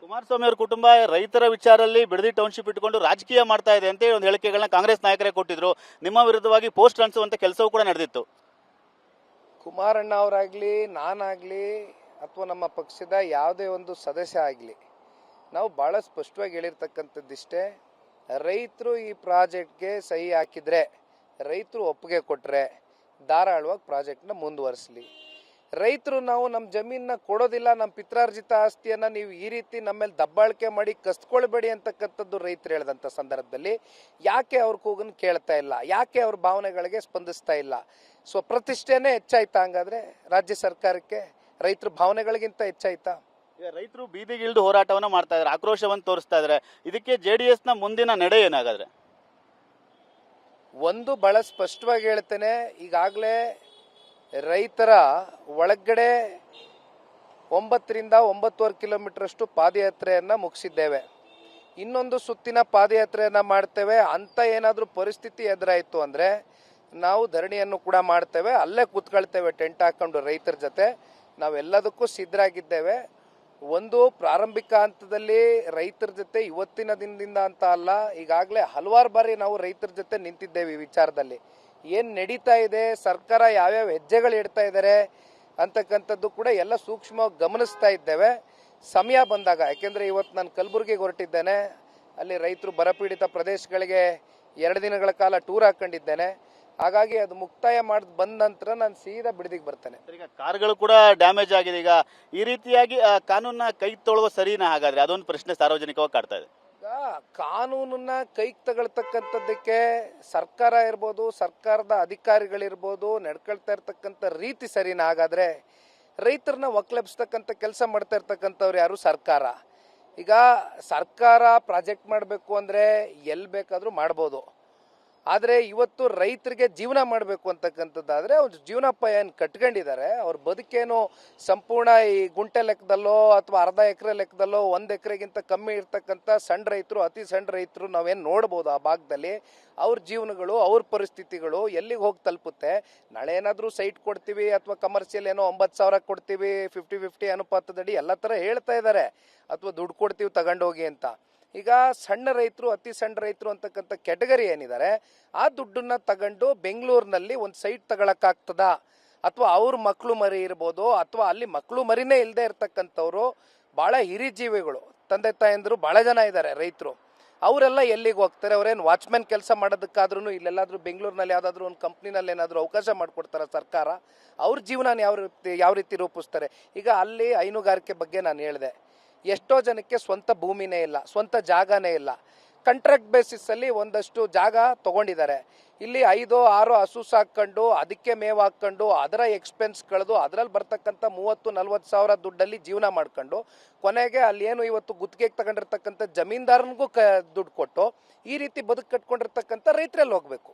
ಕುಮಾರಸ್ವಾಮಿ ಅವರ ಕುಟುಂಬ ರೈತರ ವಿಚಾರದಲ್ಲಿ ಬಿಡದಿ ಟೌನ್ಶಿಪ್ ಇಟ್ಟುಕೊಂಡು ರಾಜಕೀಯ ಮಾಡ್ತಾ ಇದೆ ಅಂತ ಒಂದು ಹೇಳಿಕೆಗಳನ್ನ ಕಾಂಗ್ರೆಸ್ ನಾಯಕರೇ ಕೊಟ್ಟಿದ್ರು. ನಿಮ್ಮ ವಿರುದ್ಧವಾಗಿ ಪೋಸ್ಟ್ ಅಂಟಿಸುವಂತ ಕೆಲಸವೂ ಕೂಡ ನಡೆದಿತ್ತು. ಕುಮಾರಣ್ಣ ಅವರಾಗ್ಲಿ, ನಾನಾಗ್ಲಿ ಅಥವಾ ನಮ್ಮ ಪಕ್ಷದ ಯಾವುದೇ ಒಂದು ಸದಸ್ಯ ಆಗಲಿ, ನಾವು ಭಾಳ ಸ್ಪಷ್ಟವಾಗಿ ಹೇಳಿರ್ತಕ್ಕಂಥದ್ದಿಷ್ಟೇ, ರೈತರು ಈ ಪ್ರಾಜೆಕ್ಟ್ಗೆ ಸಹಿ ಹಾಕಿದ್ರೆ, ರೈತರು ಒಪ್ಪಿಗೆ ಕೊಟ್ಟರೆ ಧಾರಾಳವಾಗಿ ಪ್ರಾಜೆಕ್ಟ್ನ ಮುಂದುವರಿಸಲಿ. ರೈತರು ನಾವು ನಮ್ಮ ಜಮೀನನ್ನ ಕೊಡೋದಿಲ್ಲ, ನಮ್ಮ ಪಿತ್ರಾರ್ಜಿತ ಆಸ್ತಿಯನ್ನು ನೀವು ಈ ರೀತಿ ನಮ್ಮ ಮೇಲೆ ದಬ್ಬಾಳಿಕೆ ಮಾಡಿ ಕಸ್ಕೊಳ್ಬೇಡಿ ಅಂತಕ್ಕಂಥದ್ದು ರೈತರು ಹೇಳಿದಂಥ ಸಂದರ್ಭದಲ್ಲಿ ಯಾಕೆ ಅವ್ರ ಕೂಗನ್ನು ಕೇಳ್ತಾ ಇಲ್ಲ, ಯಾಕೆ ಅವ್ರ ಭಾವನೆಗಳಿಗೆ ಸ್ಪಂದಿಸ್ತಾ ಇಲ್ಲ? ಸ್ವಪ್ರತಿಷ್ಠೆನೇ ಹೆಚ್ಚಾಯ್ತಾ? ಹಂಗಾದ್ರೆ ರಾಜ್ಯ ಸರ್ಕಾರಕ್ಕೆ ರೈತರ ಭಾವನೆಗಳಿಗಿಂತ ಹೆಚ್ಚಾಯ್ತಾ? ರೈತರು ಬೀದಿಗಿಳಿದು ಹೋರಾಟವನ್ನ ಮಾಡ್ತಾ ಇದ್ದಾರೆ, ಆಕ್ರೋಶವನ್ನು ತೋರಿಸ್ತಾ ಇದ್ದಾರೆ. ಇದಕ್ಕೆ JDS ನ ಮುಂದಿನ ನಡೆ ಏನಾಗಾದ್ರೆ? ಒಂದು ಬಹಳ ಸ್ಪಷ್ಟವಾಗಿ ಹೇಳ್ತೇನೆ, ಈಗಾಗಲೇ ರೈತರ ಒಳಗಡೆ 9ರಿಂದ 9.25 ಕಿಲೋಮೀಟರ್ ಅಷ್ಟು ಪಾದಯಾತ್ರೆಯನ್ನ ಮುಗಿಸಿದ್ದೇವೆ. ಇನ್ನೊಂದು ಸುತ್ತಿನ ಪಾದಯಾತ್ರೆಯನ್ನ ಮಾಡ್ತೇವೆ. ಅಂತ ಏನಾದರೂ ಪರಿಸ್ಥಿತಿ ಎದುರಾಯಿತು ಅಂದ್ರೆ ನಾವು ಧರಣಿಯನ್ನು ಕೂಡ ಮಾಡ್ತೇವೆ, ಅಲ್ಲೇ ಕೂತ್ಕೊಳ್ತೇವೆ ಟೆಂಟ್ ಹಾಕೊಂಡು ರೈತರ ಜೊತೆ. ನಾವೆಲ್ಲದಕ್ಕೂ ಸಿದ್ಧರಾಗಿದ್ದೇವೆ. ಒಂದು ಪ್ರಾರಂಭಿಕ ಹಂತದಲ್ಲಿ ರೈತರ ಜೊತೆ ಇವತ್ತಿನ ದಿನದಿಂದ ಅಂತ ಅಲ್ಲ, ಈಗಾಗಲೇ ಹಲವಾರು ಬಾರಿ ನಾವು ರೈತರ ಜೊತೆ ನಿಂತಿದ್ದೇವೆ. ಈ ವಿಚಾರದಲ್ಲಿ ಏನು ನಡೀತಾ ಇದೆ, ಸರ್ಕಾರ ಯಾವ್ಯಾವ ಹೆಜ್ಜೆಗಳು ಇಡ್ತಾ ಇದ್ದಾರೆ ಅಂತಕ್ಕಂಥದ್ದು ಕೂಡ ಎಲ್ಲ ಸೂಕ್ಷ್ಮವಾಗಿ ಗಮನಿಸ್ತಾ ಇದ್ದೇವೆ. ಸಮಯ ಬಂದಾಗ, ಯಾಕೆಂದರೆ ಇವತ್ತು ನಾನು ಕಲಬುರಗಿಗೆ ಹೊರಟಿದ್ದೇನೆ, ಅಲ್ಲಿ ರೈತರು ಬರಪೀಡಿತ ಪ್ರದೇಶಗಳಿಗೆ 2 ದಿನಗಳ ಕಾಲ ಟೂರ್ ಹಾಕೊಂಡಿದ್ದೇನೆ. ಹಾಗಾಗಿ ಅದು ಮುಕ್ತಾಯ ಮಾಡಿ ಬಂದ ನಂತರ ನಾನು ಸೀದಾ ಬಿಡದಿಗೆ ಬರ್ತೇನೆ. ಈಗ ಕಾರ್ಗಳು ಕೂಡ ಡ್ಯಾಮೇಜ್ ಆಗಿದೆ. ಈಗ ಈ ರೀತಿಯಾಗಿ ಕಾನೂನನ್ನ ಕೈ ತೊಳುವ ಸರಿನಾ? ಹಾಗಾದ್ರೆ ಅದೊಂದು ಪ್ರಶ್ನೆ ಸಾರ್ವಜನಿಕವಾಗಿ ಕಾಡ್ತಾ ಇದೆ. ಈಗ ಕಾನೂನನ್ನ ಕೈಗೆ ತಗೊಳ್ತಕ್ಕಂಥದ್ದಕ್ಕೆ ಸರ್ಕಾರ ಇರ್ಬೋದು, ಸರ್ಕಾರದ ಅಧಿಕಾರಿಗಳಿರ್ಬೋದು, ನಡ್ಕೊಳ್ತಾ ಇರ್ತಕ್ಕಂಥ ರೀತಿ ಸರಿನಾ? ಹಾಗಾದ್ರೆ ರೈತರನ್ನ ಒಕ್ಕಲೆಬ್ಸ್ತಕ್ಕಂಥ ಕೆಲಸ ಮಾಡ್ತಾ ಇರ್ತಕ್ಕಂಥವ್ರು ಯಾರು? ಸರ್ಕಾರ. ಈಗ ಸರ್ಕಾರ ಪ್ರಾಜೆಕ್ಟ್ ಮಾಡಬೇಕು ಅಂದರೆ ಎಲ್ಲಿ ಬೇಕಾದರೂ ಮಾಡ್ಬೋದು. ಆದರೆ ಇವತ್ತು ರೈತರಿಗೆ ಜೀವನ ಮಾಡಬೇಕು ಅಂತಕ್ಕಂಥದ್ದಾದರೆ ಅವ್ರ ಜೀವನೋಪಾಯ ಏನು ಕಟ್ಕೊಂಡಿದ್ದಾರೆ, ಅವ್ರ ಬದುಕೇನು ಸಂಪೂರ್ಣ ಈ ಗುಂಟೆ ಲೆಕ್ಕದಲ್ಲೋ ಅಥವಾ ಅರ್ಧ ಎಕರೆ ಲೆಕ್ಕದಲ್ಲೋ 1 ಎಕರೆಗಿಂತ ಕಮ್ಮಿ ಇರ್ತಕ್ಕಂಥ ಸಣ್ಣ ರೈತರು, ಅತಿ ಸಣ್ಣ ರೈತರು ನಾವೇನು ನೋಡ್ಬೋದು ಆ ಭಾಗದಲ್ಲಿ, ಅವ್ರ ಜೀವನಗಳು, ಅವ್ರ ಪರಿಸ್ಥಿತಿಗಳು ಎಲ್ಲಿಗೆ ಹೋಗಿ ತಲುಪುತ್ತೆ? ನಾಳೆ ಏನಾದರೂ ಸೈಟ್ ಕೊಡ್ತೀವಿ ಅಥವಾ ಕಮರ್ಷಿಯಲ್ ಏನೋ 9,000 ಕೊಡ್ತೀವಿ 50-50 ಅನುಪಾತದಡಿ ಎಲ್ಲ ಥರ ಹೇಳ್ತಾ ಇದ್ದಾರೆ, ಅಥವಾ ದುಡ್ಡು ಕೊಡ್ತೀವಿ ತಗೊಂಡೋಗಿ ಅಂತ. ಈಗ ಸಣ್ಣ ರೈತರು, ಅತಿ ಸಣ್ಣ ರೈತರು ಅಂತಕ್ಕಂಥ ಕೆಟಗರಿ ಏನಿದ್ದಾರೆ, ಆ ದುಡ್ಡನ್ನ ತಗೊಂಡು ಬೆಂಗಳೂರಿನಲ್ಲಿ ಒಂದು ಸೈಟ್ ತಗೊಳಕ್ಕಾಗ್ತದ? ಅಥವಾ ಅವ್ರ ಮಕ್ಕಳು ಮರಿ ಇರ್ಬೋದು, ಅಥವಾ ಅಲ್ಲಿ ಮಕ್ಕಳು ಮರಿನೇ ಇಲ್ಲದೆ ಇರ್ತಕ್ಕಂಥವ್ರು ಭಾಳ ಹಿರಿಜೀವಿಗಳು, ತಂದೆ ತಾಯಂದರು ಭಾಳ ಜನ ಇದ್ದಾರೆ ರೈತರು. ಅವರೆಲ್ಲ ಎಲ್ಲಿಗೆ ಹೋಗ್ತಾರೆ? ಅವ್ರೇನು ವಾಚ್ಮ್ಯಾನ್ ಕೆಲಸ ಮಾಡೋದಕ್ಕಾದ್ರೂ ಇಲ್ಲೆಲ್ಲಾದ್ರೂ ಬೆಂಗಳೂರಿನಲ್ಲಿ ಯಾವುದಾದ್ರೂ ಒಂದು ಕಂಪ್ನಿನಲ್ಲಿ ಏನಾದರೂ ಅವಕಾಶ ಮಾಡಿಕೊಡ್ತಾರೆ ಸರ್ಕಾರ? ಅವ್ರ ಜೀವನ ಯಾವ ರೀತಿ ರೂಪಿಸ್ತಾರೆ? ಈಗ ಅಲ್ಲಿ ಹೈನುಗಾರಿಕೆ ಬಗ್ಗೆ ನಾನು ಹೇಳಿದೆ, ಎಷ್ಟೋ ಜನಕ್ಕೆ ಸ್ವಂತ ಭೂಮಿನೇ ಇಲ್ಲ, ಸ್ವಂತ ಜಾಗನೇ ಇಲ್ಲ. ಕಾಂಟ್ರಾಕ್ಟ್ ಬೇಸಿಸಲ್ಲಿ ಒಂದಷ್ಟು ಜಾಗ ತೊಗೊಂಡಿದ್ದಾರೆ. ಇಲ್ಲಿ 5-6 ಹಸು ಸಾಕೊಂಡು ಅದಕ್ಕೆ ಮೇವು ಹಾಕ್ಕೊಂಡು ಅದರ ಎಕ್ಸ್ಪೆನ್ಸ್ ಕಳೆದು ಅದರಲ್ಲಿ ಬರ್ತಕ್ಕಂಥ 30-40 ಸಾವಿರ ದುಡ್ಡಲ್ಲಿ ಜೀವನ ಮಾಡ್ಕೊಂಡು ಕೊನೆಗೆ ಅಲ್ಲಿ ಏನು ಇವತ್ತು ಗುತ್ತಿಗೆಗೆ ತಗೊಂಡಿರ್ತಕ್ಕಂಥ ಜಮೀನ್ದಾರನಿಗೂ ದುಡ್ಡು ಕೊಟ್ಟು ಈ ರೀತಿ ಬದುಕು ಕಟ್ಕೊಂಡಿರ್ತಕ್ಕಂಥ ರೈತರಲ್ಲಿ ಹೋಗ್ಬೇಕು.